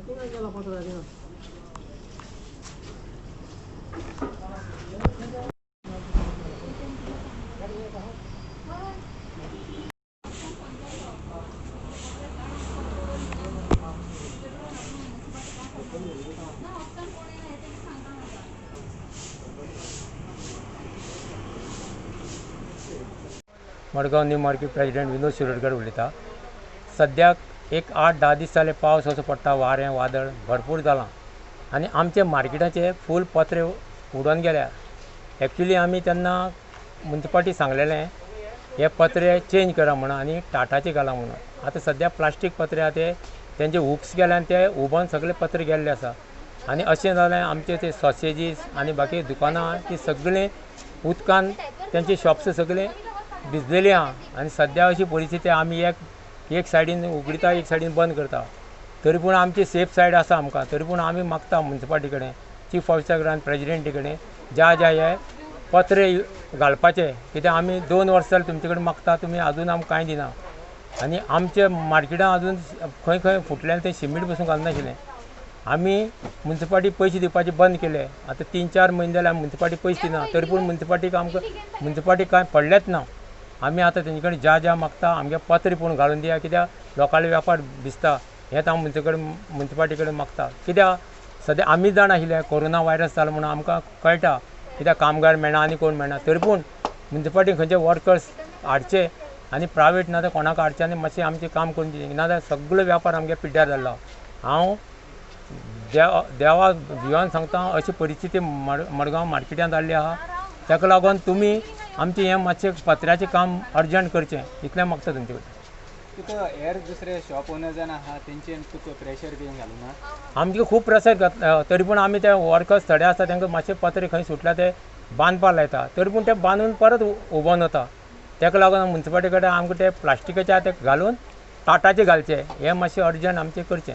Madgaon new market president विनोद शिरोडकर उलयता। सद्याक एक 8-10 दीस जाले पावस असो पडटा, वारें वादळ भरपूर जालां आनी आमचे मार्केटाचे फूल पत्रे उडोवन गेल्या। एक्चुली आमी तेन्ना म्युनिसिपालिटी सांगलेलें हे पत्रे चेंज करा म्हणून आनी टाटाचे घाला म्हणून। आतां सद्या प्लास्टीक पत्रे आहा तेंचे हुक्स गेले आनी ते हुबोवन सगळे पत्रे गेल्ले आसा आनी अशें जालें आमचे ते सॉसेजीस आनी बाकी दुकानां ती सगळीं उदकान तेंचे शॉप्स सगळे भिजलेली आहा आनी सद्या अशी परिस्थिती आमी एक सायडीन उगडीता, एक सायडीन बंद करता। तरी पूण आमची सेफ सायड आसा आमकां, तरी पूण आमी मागता म्युनिसिपालिटी कडेन, चीफ ऑफिसर कडेन, प्रेसिडेंटी कडेन ज्या हे पत्रे घालपाचे, कित्याक आमी 2 वर्सां जालीं तुमचे कडेन मागता, तुमी आजून आमकां कांय दिना आनी आमचे मार्केटान आजून खंय खंय फुटलेलें तें सिमीट बसून घालनाशिल्लें। आमी म्युनिसिपालिटी पयशे दिवपाचे बंद केले। आतां 3-4 म्हयने जाले आमी म्युनिसिपालिटी पयशे दिना, तरी पूण म्युनिसिपालिटी कांय पडलेंच ना। आमी आतां तेंचे कडेन ज्या मागता आमगे पत्रे पूण घालून दिया, कित्याक लोकांले वेपार भिजता, हेंच हांव म्युनिसिपालिटी कडेन मागता। कित्याक सद्या आमी जाण आशिल्ले कोरोना वायरस जालो म्हणून आमकां कळटा, कित्याक कामगार मेळना आनी कोण मेळना, तरी पूण म्युनिसिपालिटी खंयचे वर्कर्स हाडचे आनी प्रायवेट ना कोणाक हाडचे आनी मातशें आमचें काम करून दिवचें, नाजाल्यार सगळो वेपार आमगे पिड्ड्यार जाल्लो। हांव देवा जिवान सांगता, अशी परिस्थिती मडगांव मार्केटांत जाल्ली आहा, ताका लागून तुमी आमचें हें मातशें पत्र्याचें काम अर्जंट करचें, इतलें मागता तुमचे कडेन। तुका हेर दुसरे शॉप ओनर जावन आहा तेंचेर तुका प्रेशर बीन घालूना? आमचे खूब प्रेशर घातला, तरी पूण आमी ते वर्कर्स थोडे आसता तांकां मातशे पत्रे खंय सुटल्या ते बांदपा लायता, तरी पूण ते बांदून परत उबोवन वता। ताका लागून म्युनिसिपालिटी कडेन आमकां ते प्लास्टिकाचे ते घालून टाटाचे घालचे, हें मातशें अर्जंट आमचें करचें।